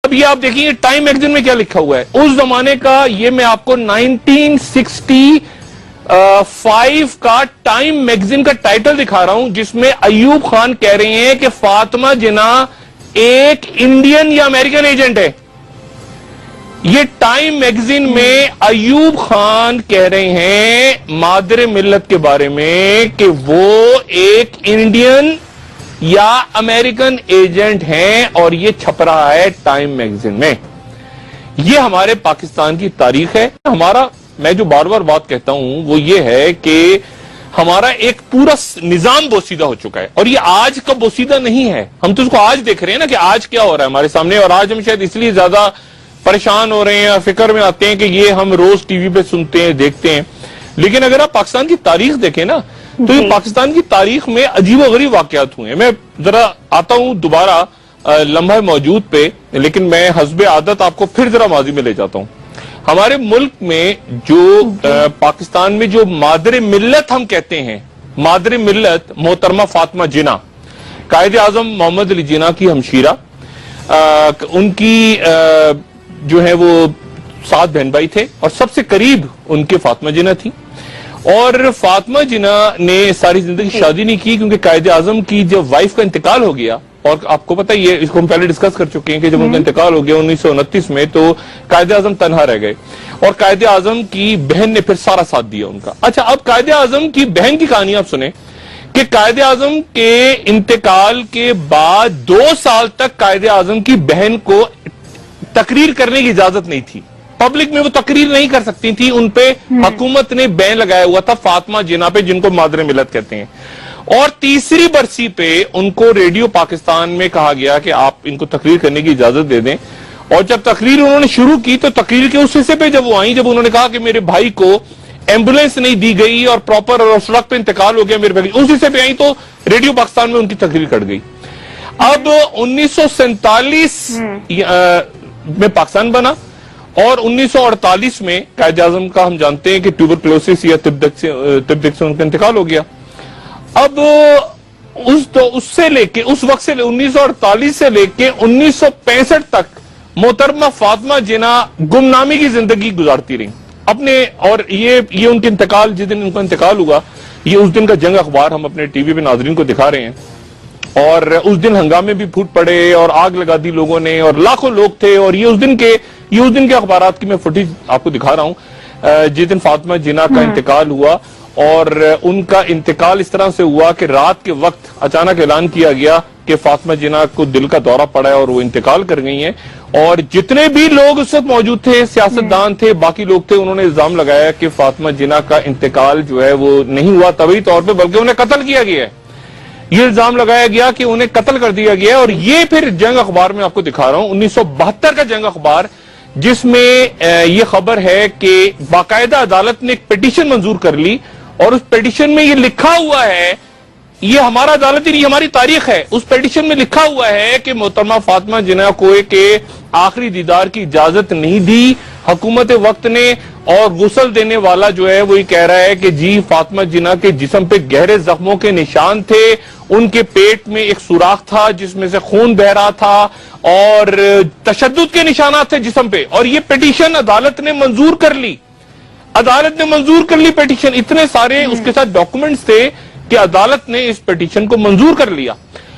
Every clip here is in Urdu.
اب یہ آپ دیکھیں ٹائم میگزین میں کیا لکھا ہوا ہے اس زمانے کا. یہ میں آپ کو 1965 کا ٹائم میگزین کا ٹائٹل دکھا رہا ہوں, جس میں ایوب خان کہہ رہے ہیں کہ فاطمہ جناح ایک انڈین یا امریکن ایجنٹ ہے. یہ ٹائم میگزین میں ایوب خان کہہ رہے ہیں مادر ملت کے بارے میں کہ وہ ایک انڈین یا امریکن ایجنٹ ہیں, اور یہ چھپ رہا ہے ٹائم میگزین میں. یہ ہمارے پاکستان کی تاریخ ہے. ہمارا, میں جو بار بار بات کہتا ہوں وہ یہ ہے کہ ہمارا ایک پورا نظام بوسیدہ ہو چکا ہے, اور یہ آج کا بوسیدہ نہیں ہے. ہم تو اس کو آج دیکھ رہے ہیں نا کہ آج کیا ہو رہا ہے ہمارے سامنے, اور آج ہم شاید اس لیے زیادہ پریشان ہو رہے ہیں اور فکر میں آتے ہیں کہ یہ ہم روز ٹی وی پہ سنتے ہیں, دیکھتے ہیں. لیکن اگر آپ پاکستان کی تاریخ دیکھیں نا تو یہ پاکستان کی تاریخ میں عجیب و غریب واقعات ہوئے ہیں. میں ذرا آتا ہوں دوبارہ لمحہ موجود پہ, لیکن میں حسب عادت آپ کو پھر ذرا ماضی میں لے جاتا ہوں. ہمارے ملک میں جو پاکستان میں جو مادر ملت ہم کہتے ہیں, مادر ملت محترمہ فاطمہ جناح, قائد اعظم محمد علی جناح کی ہمشیرہ, ان کی جو ہے وہ 7 بہن بھائی تھے, اور سب سے قریب ان کے فاطمہ جناح تھی. اور فاطمہ جناح نے ساری زندگی شادی نہیں کی, کیونکہ قائد اعظم کی جب وائف کا انتقال ہو گیا, اور آپ کو پتہ یہ اس کو ہم پہلے ڈسکس کر چکے ہیں کہ جب ان کا انتقال ہو گیا 1929 میں, تو قائد اعظم تنہا رہ گئے, اور قائد اعظم کی بہن نے پھر سارا ساتھ دیا ان کا. اچھا, اب قائد اعظم کی بہن کی کہانی آپ سنیں کہ قائد اعظم کے انتقال کے بعد 2 سال تک قائد اعظم کی بہن کو تقریر کرنے کی اجازت نہیں تھی. پبلک میں وہ تقریر نہیں کر سکتی تھی, ان پہ حکومت نے بین لگایا ہوا تھا فاطمہ جناح پہ, جن کو مادر ملت کہتے ہیں. اور تیسری برسی پہ ان کو ریڈیو پاکستان میں کہا گیا کہ آپ ان کو تقریر کرنے کی اجازت دے دیں. اور جب تقریر انہوں نے شروع کی تو تقریر کے اس حصے پہ جب وہ آئیں, جب انہوں نے کہا کہ میرے بھائی کو ایمبولینس نہیں دی گئی اور پراپر اور سڑک پہ انتقال ہو گیا میرے بھائی, اس حصے پہ آئیں تو ریڈیو پاکستان میں ان کی تقریر کٹ گئی. اب 1947 میں پاکستان بنا, اور 1948 میں قائد اعظم کا ہم جانتے ہیں کہ ٹیوبرکلوسس یا تب سے ان کا انتقال ہو گیا. اب اس سے لے کے اس وقت سے 1948 سے لے کے 1965 تک محترمہ فاطمہ جناح گمنامی کی زندگی گزارتی رہی اپنے. اور یہ ان کے انتقال, جس دن ان کا انتقال ہوا, یہ اس دن کا جنگ اخبار ہم اپنے ٹی وی پہ ناظرین کو دکھا رہے ہیں. اور اس دن ہنگامے بھی پھوٹ پڑے اور آگ لگا دی لوگوں نے, اور لاکھوں لوگ تھے. اور یہ اس دن کے اخبارات کی میں فوٹیج آپ کو دکھا رہا ہوں, جس دن فاطمہ جناح کا انتقال ہوا. اور ان کا انتقال اس طرح سے ہوا کہ رات کے وقت اچانک اعلان کیا گیا کہ فاطمہ جناح کو دل کا دورہ پڑا ہے اور وہ انتقال کر گئی ہیں. اور جتنے بھی لوگ اس وقت موجود تھے, سیاستدان تھے, باقی لوگ تھے, انہوں نے الزام لگایا کہ فاطمہ جناح کا انتقال جو ہے وہ نہیں ہوا طبعی طور پہ, بلکہ انہیں قتل کیا گیا ہے. یہ الزام لگایا گیا کہ انہیں قتل کر دیا گیا. اور یہ پھر جنگ اخبار میں آپ کو دکھا رہا ہوں, 1972 کا جنگ اخبار, جس میں یہ خبر ہے کہ باقاعدہ عدالت نے ایک پیٹیشن منظور کر لی, اور اس پیٹیشن میں یہ لکھا ہوا ہے, یہ ہمارا عدالت ہی نہیں ہماری تاریخ ہے, اس پیٹیشن میں لکھا ہوا ہے کہ محترمہ فاطمہ جناح کو کے آخری دیدار کی اجازت نہیں دی حکومت وقت نے. اور غسل دینے والا جو ہے وہ یہ کہہ رہا ہے کہ جی فاطمہ جناح کے جسم پہ گہرے زخموں کے نشان تھے, ان کے پیٹ میں ایک سوراخ تھا جس میں سے خون بہ رہا تھا, اور تشدد کے نشانات تھے جسم پہ. اور یہ پیٹیشن عدالت نے منظور کر لی, عدالت نے منظور کر لی پیٹیشن. اتنے سارے اس کے ساتھ ڈاکومنٹس تھے کہ عدالت نے اس پیٹیشن کو منظور کر لیا.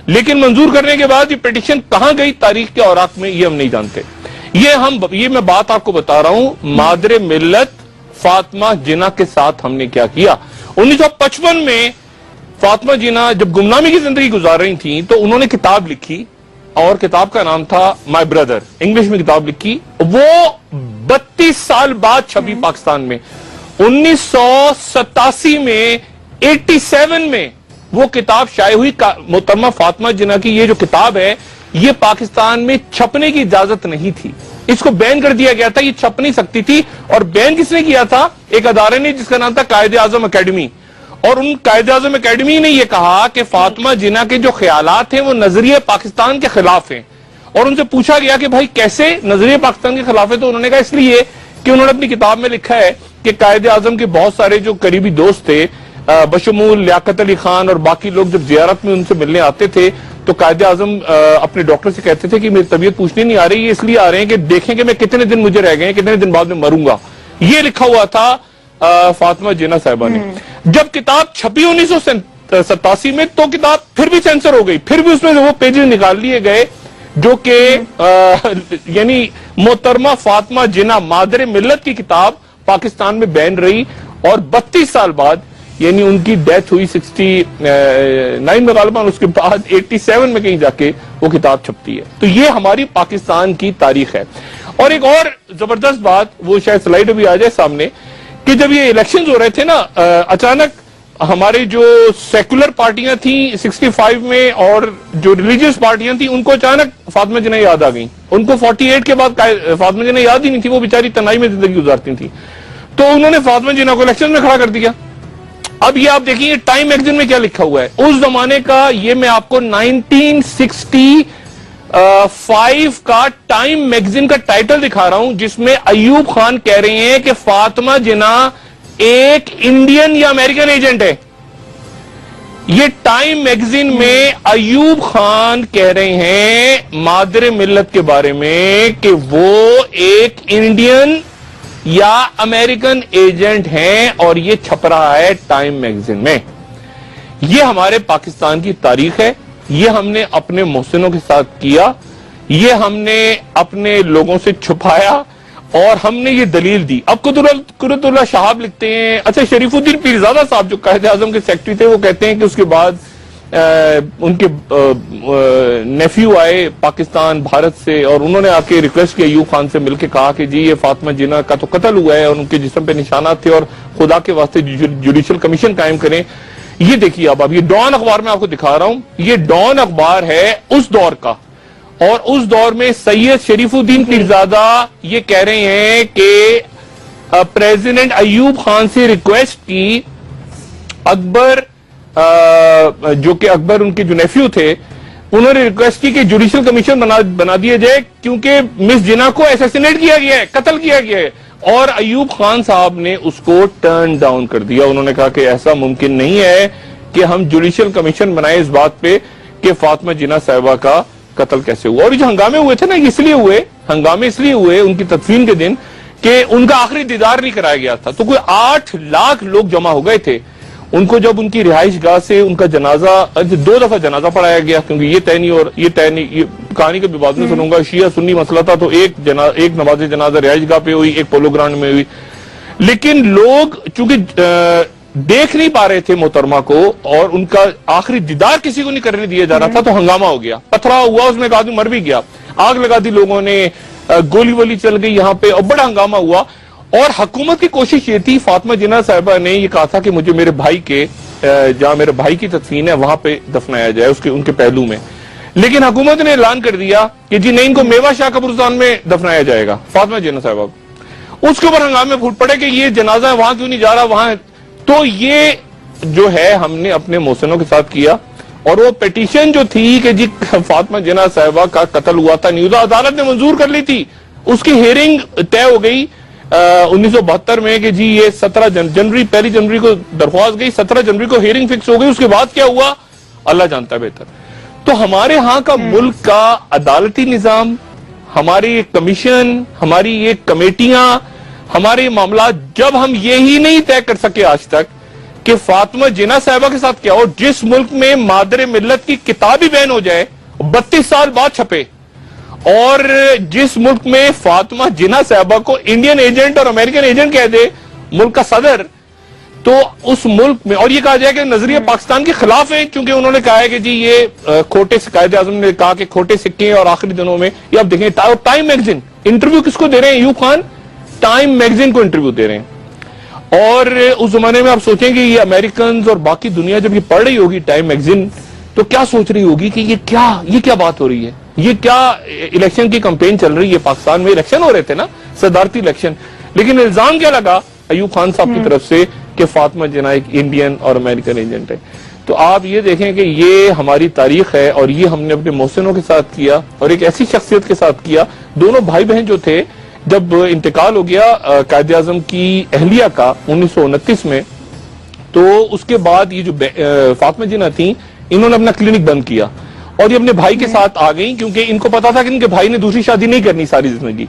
لیکن منظور کرنے کے بعد یہ پیٹیشن کہاں گئی تاریخ کے اوراق میں, یہ ہم نہیں جانتے. یہ میں بات آپ کو بتا رہا ہوں مادر ملت فاطمہ جناح کے ساتھ ہم نے کیا کیا. 1955 میں فاطمہ جناح جب گمنامی کی زندگی گزار رہی تھیں تو انہوں نے کتاب لکھی, اور کتاب کا نام تھا مائی بردر, انگلش میں کتاب لکھی. وہ 32 سال بعد چھپی پاکستان میں. 1987 میں 87 میں وہ کتاب شائع ہوئی. محترمہ فاطمہ جناح کی یہ جو کتاب ہے یہ پاکستان میں چھپنے کی اجازت نہیں تھی, اس کو بین کر دیا گیا تھا, یہ چھپ نہیں سکتی تھی. اور بین کس نے کیا تھا؟ ایک ادارے نے جس کا نام تھا قائد اعظم اکیڈمی. اور ان قائد اعظم اکیڈمی نے یہ کہا کہ فاطمہ جناح کے جو خیالات ہیں وہ نظریہ پاکستان کے خلاف ہیں. اور ان سے پوچھا گیا کہ بھائی کیسے نظریہ پاکستان کے خلاف ہے, تو انہوں نے کہا اس لیے کہ انہوں نے اپنی کتاب میں لکھا ہے کہ قائد اعظم کے بہت سارے جو قریبی دوست تھے, بشمول لیاقت علی خان اور باقی لوگ, جب زیارت میں ان سے ملنے آتے تھے تو قائد اعظم اپنے ڈاکٹر سے کہتے تھے کہ میری طبیعت پوچھنے نہیں آ رہی، یہ اس لیے آ رہے ہیں کہ دیکھیں کہ میں کتنے دن مجھے رہ گئے ہیں، کتنے دن بعد میں مروں گا. یہ لکھا ہوا تھا فاطمہ جناح صاحبہ نے. جب کتاب چھپی 1987 میں تو کتاب پھر بھی سینسر ہو گئی، پھر بھی اس میں وہ پیجز نکال لیے گئے جو کہ یعنی محترمہ فاطمہ جناح مادر ملت کی کتاب پاکستان میں بین رہی، اور 32 سال بعد یعنی ان کی ڈیتھ ہوئی 69 میں غالباً، اس کے بعد 87 میں کہیں جا کے وہ کتاب چھپتی ہے. تو یہ ہماری پاکستان کی تاریخ ہے. اور ایک اور زبردست بات، وہ شاید سلائیڈ بھی آ جائے سامنے، کہ جب یہ الیکشنز ہو رہے تھے نا، اچانک ہمارے جو سیکولر پارٹیاں تھیں 65 میں اور جو ریلیجیس پارٹیاں تھیں ان کو اچانک فاطمہ جناح یاد آ گئیں. ان کو 48 کے بعد فاطمہ جناح یاد ہی نہیں تھی، وہ بیچاری تنہائی میں زندگی گزارتی تھی. تو انہوں نے فاطمہ جناح کو الیکشن میں کھڑا کر دیا. اب یہ آپ دیکھیں ٹائم میگزین میں کیا لکھا ہوا ہے اس زمانے کا. یہ میں آپ کو 1965 کا ٹائم میگزین کا ٹائٹل دکھا رہا ہوں، جس میں ایوب خان کہہ رہے ہیں کہ فاطمہ جناح ایک انڈین یا امریکن ایجنٹ ہے. یہ ٹائم میگزین میں ایوب خان کہہ رہے ہیں مادر ملت کے بارے میں کہ وہ ایک انڈین یا امریکن ایجنٹ ہیں، اور یہ چھپ رہا ہے ٹائم میگزین میں. یہ ہمارے پاکستان کی تاریخ ہے. یہ ہم نے اپنے محسنوں کے ساتھ کیا، یہ ہم نے اپنے لوگوں سے چھپایا، اور ہم نے یہ دلیل دی. اب قدرت اللہ شہاب لکھتے ہیں، اچھا شریف الدین پیرزادہ صاحب جو قائد اعظم کے سیکرٹری تھے، وہ کہتے ہیں کہ اس کے بعد ان کے نیفیو آئے پاکستان بھارت سے، اور انہوں نے آ کے ریکویسٹ کی ایوب خان سے مل کے، کہا کہ جی یہ فاطمہ جناح کا تو قتل ہوا ہے اور ان کے جسم پہ نشانات تھے، اور خدا کے واسطے جوڈیشل کمیشن قائم کریں. یہ دیکھیے اب یہ ڈان اخبار میں آپ کو دکھا رہا ہوں. یہ ڈان اخبار ہے اس دور کا، اور اس دور میں سید شریف الدین پیرزادہ یہ کہہ رہے ہیں کہ پریزیڈنٹ ایوب خان سے ریکویسٹ کی، اکبر جو کہ اکبر ان کے جو نیفیو تھے، انہوں نے ریکویسٹ کی کہ جوڈیشل کمیشن بنا دیا جائے کیونکہ مس جناح کو ایسیسینیٹ کیا گیا ہے، قتل کیا گیا ہے. اور ایوب خان صاحب نے اس کو ٹرن ڈاؤن کر دیا. انہوں نے کہا کہ ایسا ممکن نہیں ہے کہ ہم جوڈیشل کمیشن بنائیں اس بات پہ کہ فاطمہ جناح صاحبہ کا قتل کیسے ہوا. اور جو ہنگامے ہوئے تھے نا، اس لیے ہوئے ان کی تدفین کے دن کہ ان کا آخری دیدار نہیں کرایا گیا تھا. تو کوئی 8 لاکھ لوگ جمع ہو گئے تھے. ان کو جب ان کی رہائش گاہ سے ان کا جنازہ 2 دفعہ جنازہ پڑھایا گیا، کیونکہ یہ طے نہیں، اور یہ طے نہیں، یہ کہانی کے بھی بعد میں سنوں گا، شیعہ سنی مسئلہ تھا، تو ایک نماز جنازہ رہائش گاہ پہ ہوئی، ایک پولو گراؤنڈ میں ہوئی. لیکن لوگ چونکہ دیکھ نہیں پا رہے تھے محترمہ کو، اور ان کا آخری دیدار کسی کو نہیں کرنے دیا جا رہا تھا، تو ہنگامہ ہو گیا، پتھرا ہوا، اس میں ایک آدمی مر بھی گیا، آگ لگا دی لوگوں نے، گولی وولی چل گئی یہاں پہ، اور بڑا ہنگامہ ہوا. اور حکومت کی کوشش یہ تھی، فاطمہ جناح صاحبہ نے یہ کہا تھا کہ مجھے میرے بھائی کے جہاں میرے بھائی کی تدفین ہے وہاں پہ دفنایا جائے، ان کے پہلو میں. لیکن حکومت نے اعلان کر دیا کہ جی نہیں، ان کو میوہ شاہ قبرستان میں دفنایا جائے گا فاطمہ جناح صاحبہ. اس کے اوپر ہنگامے پھوٹ پڑے کہ یہ جنازہ وہاں کیوں نہیں جا رہا وہاں. تو یہ جو ہے ہم نے اپنے محسنوں کے ساتھ کیا. اور وہ پیٹیشن جو تھی کہ جی فاطمہ جناح صاحبہ کا قتل ہوا تھا، نیوزا عدالت نے منظور کر لی تھی. اس کی ہیئرنگ طے ہو گئی 1972 میں کہ جی یہ 17 جنوری، پہلی جنوری کو درخواست گئی، 17 جنوری کو ہیئرنگ فکس ہو گئی. اس کے بعد کیا ہوا اللہ جانتا ہے بہتر. تو ہمارے ہاں کا ملک کا عدالتی نظام، ہماری ایک کمیشن، ہماری ایک کمیٹیاں، ہمارے معاملات، جب ہم یہی نہیں طے کر سکے آج تک کہ فاطمہ جناح صاحبہ کے ساتھ کیا ہو، جس ملک میں مادر ملت کی کتاب ہی بین ہو جائے 32 سال بعد چھپے، اور جس ملک میں فاطمہ جناح صاحبہ کو انڈین ایجنٹ اور امریکن ایجنٹ کہہ دے ملک کا صدر، تو اس ملک میں، اور یہ کہا جائے کہ نظریہ پاکستان کے خلاف ہے، چونکہ انہوں نے کہا ہے کہ جی یہ کھوٹے، قائد اعظم نے کہا کہ کھوٹے سکے، اور آخری دنوں میں یہ آپ دیکھیں ٹائم میگزین انٹرویو کس کو دے رہے ہیں، ایوب خان ٹائم میگزین کو انٹرویو دے رہے ہیں. اور اس زمانے میں آپ سوچیں کہ یہ امریکنز اور باقی دنیا جب یہ پڑھ رہی ہوگی ٹائم میگزین، تو کیا سوچ رہی ہوگی کہ یہ کیا بات ہو رہی ہے، یہ کیا الیکشن کی کمپین چل رہی ہے. پاکستان میں الیکشن ہو رہے تھے نا، صدارتی الیکشن، لیکن الزام کیا لگا ایوب خان صاحب کی طرف سے کہ فاطمہ جناح ایک انڈین اور امریکن ایجنٹ ہے. تو آپ یہ دیکھیں کہ یہ ہماری تاریخ ہے، اور یہ ہم نے اپنے محسنوں کے ساتھ کیا، اور ایک ایسی شخصیت کے ساتھ کیا. دونوں بھائی بہن جو تھے، جب انتقال ہو گیا قائد اعظم کی اہلیہ کا 1929 میں، تو اس کے بعد یہ جو فاطمہ جناح تھیں، انہوں نے اپنا کلینک بند کیا، اور یہ اپنے بھائی کے ساتھ آ گئی کیونکہ ان کو پتا تھا کہ ان کے بھائی نے دوسری شادی نہیں کرنی ساری زندگی،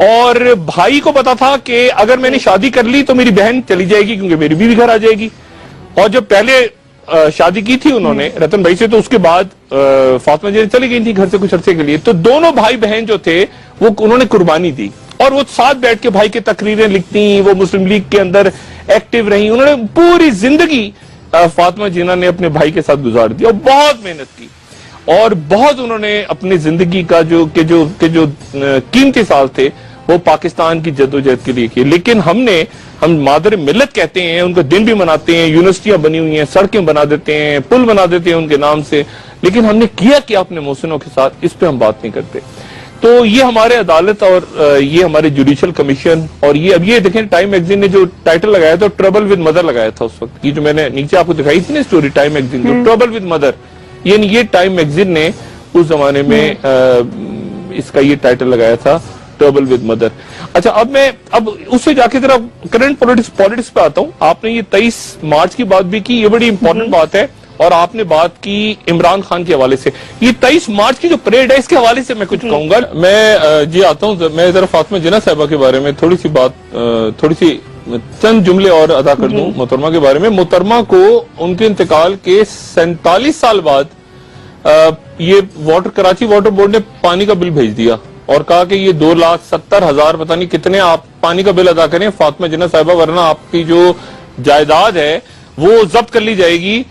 اور بھائی کو پتا تھا کہ اگر میں نے شادی کر لی تو میری بہن چلی جائے گی کیونکہ میری بیوی گھر آ جائے گی. اور جب پہلے شادی کی تھی انہوں نے رتن بھائی سے تو اس کے بعد فاطمہ جی چلی گئی تھی گھر سے کچھ عرصے کے لیے، تو دونوں بھائی بہن جو تھے وہ انہوں نے قربانی دی اور وہ ساتھ بیٹھ کے بھائی کی تقریریں لکھتی، وہ مسلم لیگ کے اندر ایکٹیو رہی. انہوں نے پوری زندگی فاطمہ جناح نے اپنے بھائی کے ساتھ گزار دی اور بہت محنت کی اور بہت انہوں نے اپنی زندگی کا جو قیمتی سال تھے وہ پاکستان کی جدوجہد کے لیے کیے. لیکن ہم مادر ملت کہتے ہیں، ان کا دن بھی مناتے ہیں، یونیورسٹیاں بنی ہوئی ہیں، سڑکیں بنا دیتے ہیں، پل بنا دیتے ہیں ان کے نام سے، لیکن ہم نے کیا اپنے محسنوں کے ساتھ، اس پہ ہم بات نہیں کرتے. تو یہ ہمارے عدالت اور یہ ہمارے جوڈیشل کمیشن اور یہ اب یہ دیکھیں ٹائم میگزین نے جو ٹائٹل لگایا تھا ٹربل ود مدر لگایا تھا اس وقت، یہ جو میں نے نیچے آپ کو دکھائی تھی نا اسٹوری ٹائم میگزین جو ٹربل ود مدر، یعنی یہ ٹائم میگزین نے اس زمانے میں اس کا یہ ٹائٹل لگایا تھا ٹربل ود مدر. اچھا اب اس سے جا کے ذرا کرنٹ پولیٹکس پہ آتا ہوں. آپ نے یہ 23 مارچ کی بات بھی کی، یہ بڑی امپورٹنٹ بات ہے، اور آپ نے بات کی عمران خان کے حوالے سے. یہ 23 مارچ کی جو پریڈ ہے اس کے حوالے سے میں کچھ کہوں گا. میں جی آتا ہوں، میں ذرا فاطمہ جناح صاحبہ کے بارے میں تھوڑی سی چند جملے اور ادا کر دوں محترمہ کے بارے میں. محترمہ کو ان کے انتقال کے 47 سال بعد یہ کراچی واٹر بورڈ نے پانی کا بل بھیج دیا اور کہا کہ یہ 2,70,000 پتہ نہیں کتنے آپ پانی کا بل ادا کریں فاطمہ جناح صاحبہ، ورنہ آپ کی جو جائیداد ہے وہ ضبط کر لی جائے گی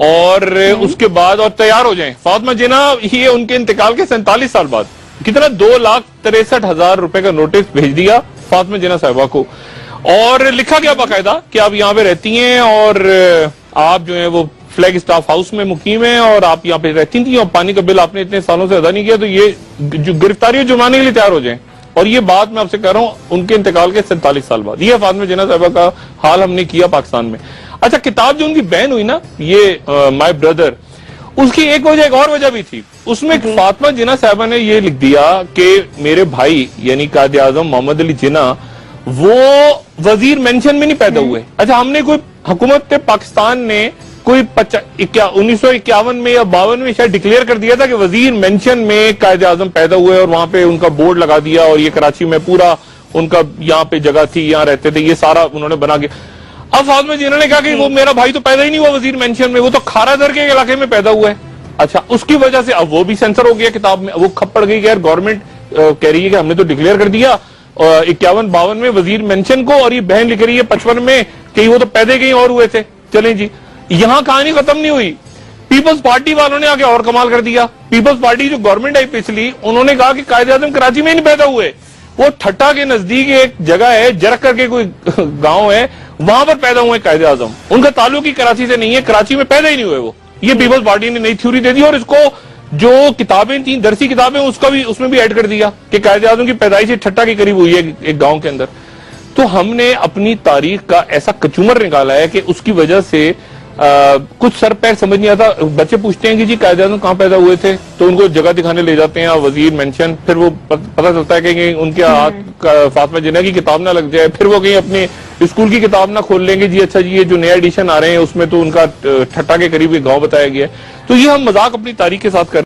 اور اس کے بعد اور تیار ہو جائیں. فاطمہ جناح یہ ان کے انتقال کے 47 سال بعد کتنا 2,63,000 روپے کا نوٹس بھیج دیا فاطمہ جناح صاحبہ کو، اور لکھا گیا باقاعدہ کہ آپ یہاں پہ رہتی ہیں اور آپ جو ہیں وہ فلیگ اسٹاف ہاؤس میں مقیم ہیں اور آپ یہاں پہ رہتی تھیں اور پانی کا بل آپ نے اتنے سالوں سے ادا نہیں کیا، تو یہ جو گرفتاری اور جرمانے کے لیے تیار ہو جائیں. اور یہ بات میں آپ سے کہہ رہا ہوں ان کے انتقال کے 47 سال بعد. یہ فاطمہ جناح صاحبہ کا حال ہم نے کیا پاکستان میں. اچھا کتاب جو ان کی بین ہوئی نا یہ مائی بردر، اس کی ایک اور وجہ بھی تھی. اس میں فاطمہ جناح صاحبہ نے یہ لکھ دیا کہ میرے بھائی یعنی قائد اعظم محمد علی جناح وہ وزیر مینشن میں نہیں پیدا ہوئے. اچھا ہم نے کوئی حکومت پاکستان نے کوئی 1951 میں یا 52 میں شاید ڈکلیئر کر دیا تھا کہ وزیر مینشن میں قائد اعظم پیدا ہوئے اور وہاں پہ ان کا بورڈ لگا دیا اور یہ کراچی میں پورا ان کا یہاں پہ جگہ تھی، یہاں رہتے تھے، یہ سارا انہوں نے بنا کے. اب فاطمہ جناح نے کہا کہ وہ میرا بھائی تو پیدا ہی نہیں ہوا وزیر مینشن میں، وہ تو کھارا در کے علاقے میں پیدا ہوا ہے. اچھا اس کی وجہ سے اب وہ بھی سینسر ہو گیا کتاب میں، وہ کھپڑ گئی کہ یار گورنمنٹ کہہ رہی ہے کہ ہم نے تو ڈکلیئر کر دیا 51-52 میں وزیر مینشن کو، اور یہ بہن لکھ رہی ہے 55 میں کہ وہ تو پیدا کہیں اور ہوئے تھے. چلیں جی یہاں کہانی ختم نہیں ہوئی. پیپلز پارٹی والوں نے آگے اور کمال کر دیا. پیپلز پارٹی جو گورنمنٹ آئی پچھلی، انہوں نے کہا کہ قائد اعظم کراچی میں نہیں پیدا ہوئے، وہ ٹھٹا کے نزدیک ایک جگہ ہے جرک کر کے کوئی گاؤں ہے وہاں پر پیدا ہوئے قائد اعظم، ان کا تعلق ہی کراچی سے نہیں ہے، کراچی میں پیدا ہی نہیں ہوئے وہ. یہ پیپلز پارٹی نے نئی تھیوری دے دی اور اس کو جو کتابیں تھیں درسی کتابیں اس میں بھی ایڈ کر دیا کہ قائد اعظم کی پیدائش ٹھٹا کے قریب ہوئی ہے ایک گاؤں کے اندر. تو ہم نے اپنی تاریخ کا ایسا کچومر نکالا ہے کہ اس کی وجہ سے کچھ سر پیر سمجھ نہیں آتا. بچے پوچھتے ہیں کہ جی قائد اعظم کہاں پیدا ہوئے تھے، تو ان کو جگہ دکھانے لے جاتے ہیں وزیر مینشن، پھر وہ پتہ چلتا ہے کہ ان کے ہاتھ فاطمہ جناح کی کتاب نہ لگ جائے، پھر وہ کہیں اپنے اسکول کی کتاب نہ کھول لیں گے جی اچھا جی یہ جو نئے ایڈیشن آ رہے ہیں اس میں تو ان کا ٹھٹا کے قریب ایک گاؤں بتایا گیا ہے. تو یہ ہم مذاق اپنی تاریخ کے ساتھ کر